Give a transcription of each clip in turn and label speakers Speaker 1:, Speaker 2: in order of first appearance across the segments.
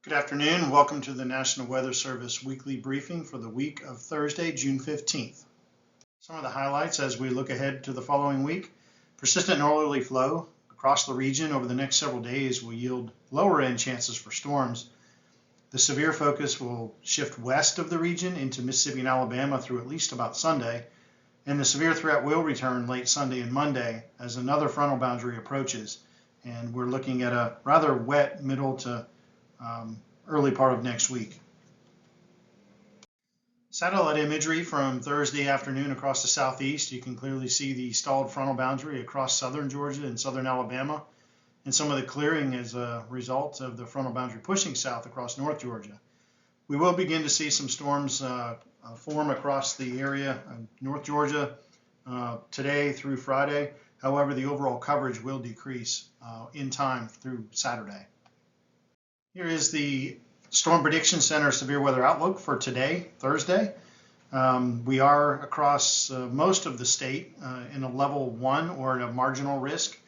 Speaker 1: Good afternoon. Welcome to the National Weather Service weekly briefing for the week of Thursday, June 15th. Some of the highlights as we look ahead to the following week. Persistent northerly flow across the region over the next several days will yield lower end chances for storms. The severe focus will shift west of the region into Mississippi and Alabama through at least about Sunday, and the severe threat will return late Sunday and Monday as another frontal boundary approaches, and we're looking at a rather wet middle to early part of next week. Satellite imagery from Thursday afternoon across the southeast. You can clearly see the stalled frontal boundary across southern Georgia and southern Alabama, and some of the clearing as a result of the frontal boundary pushing south across North Georgia. We will begin to see some storms form across the area of North Georgia today through Friday. However, the overall coverage will decrease in time through Saturday. Here is the Storm Prediction Center severe weather outlook for today, Thursday. We are across most of the state in a level 1 or in a marginal risk.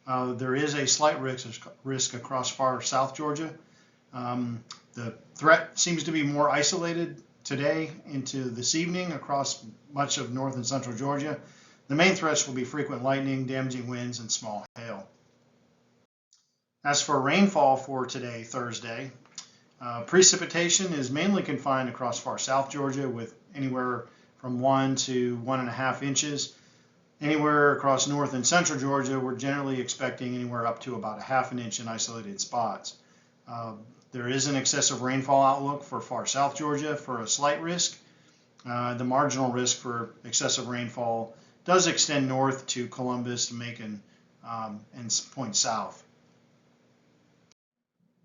Speaker 1: There is a slight risk across far south Georgia. The threat seems to be more isolated today into this evening across much of north and central Georgia. The main threats will be frequent lightning, damaging winds, and small hail. As for rainfall for today, Thursday, precipitation is mainly confined across far south Georgia with anywhere from 1 to 1.5 inches. Anywhere across north and central Georgia, we're generally expecting anywhere up to about 1/2 inch in isolated spots. There is an excessive rainfall outlook for far south Georgia for a slight risk. The marginal risk for excessive rainfall does extend north to Columbus, Macon, and point south.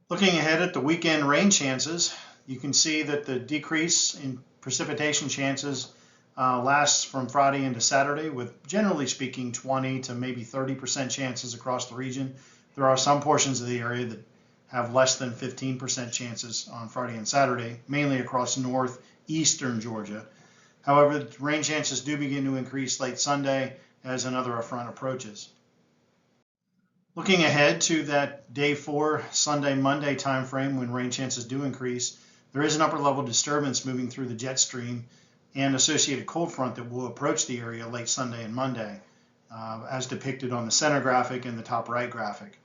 Speaker 1: Looking ahead at the weekend rain chances, you can see that the decrease in precipitation chances lasts from Friday into Saturday, with generally speaking 20 to maybe 30% chances across the region. There are some portions of the area that have less than 15% chances on Friday and Saturday, mainly across northeastern Georgia. However, rain chances do begin to increase late Sunday as another front approaches. Looking ahead to that day 4, Sunday, Monday timeframe when rain chances do increase, there is an upper level disturbance moving through the jet stream and associated cold front that will approach the area late Sunday and Monday, as depicted on the center graphic and the top right graphic.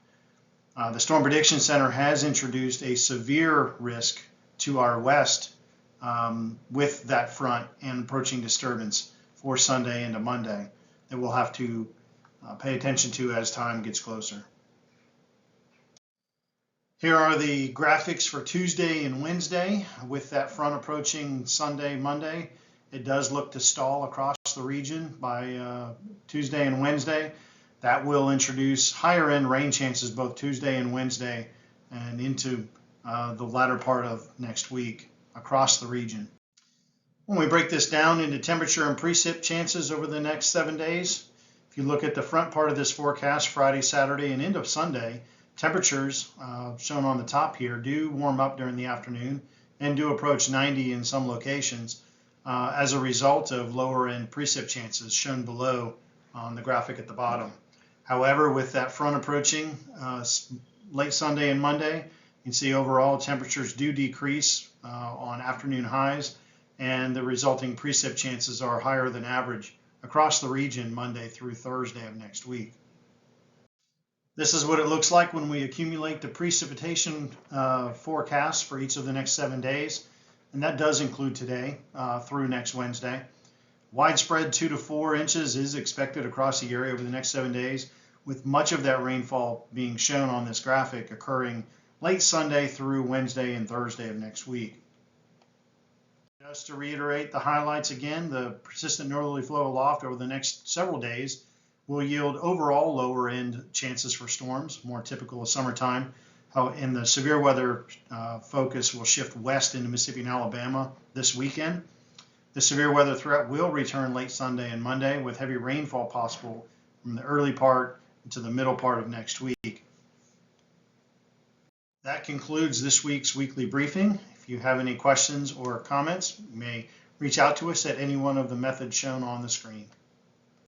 Speaker 1: The Storm Prediction Center has introduced a severe risk to our west with that front and approaching disturbance for Sunday into Monday that we'll have to pay attention to as time gets closer. Here are the graphics for Tuesday and Wednesday with that front approaching Sunday, Monday. It does look to stall across the region by Tuesday and Wednesday. That will introduce higher end rain chances both Tuesday and Wednesday and into the latter part of next week across the region. When we break this down into temperature and precip chances over the next 7 days, if you look at the front part of this forecast, Friday, Saturday, and into Sunday, temperatures shown on the top here do warm up during the afternoon and do approach 90 in some locations as a result of lower end precip chances shown below on the graphic at the bottom. However, with that front approaching late Sunday and Monday, you can see overall temperatures do decrease on afternoon highs, and the resulting precip chances are higher than average across the region Monday through Thursday of next week. This is what it looks like when we accumulate the precipitation forecast for each of the next 7 days, and that does include today through next Wednesday. Widespread 2 to 4 inches is expected across the area over the next 7 days, with much of that rainfall being shown on this graphic occurring late Sunday through Wednesday and Thursday of next week. Just to reiterate the highlights again, the persistent northerly flow aloft over the next several days will yield overall lower end chances for storms, more typical of summertime. And the severe weather focus will shift west into Mississippi and Alabama this weekend. The severe weather threat will return late Sunday and Monday with heavy rainfall possible from the early part to the middle part of next week. That concludes this week's weekly briefing. If you have any questions or comments, you may reach out to us at any one of the methods shown on the screen.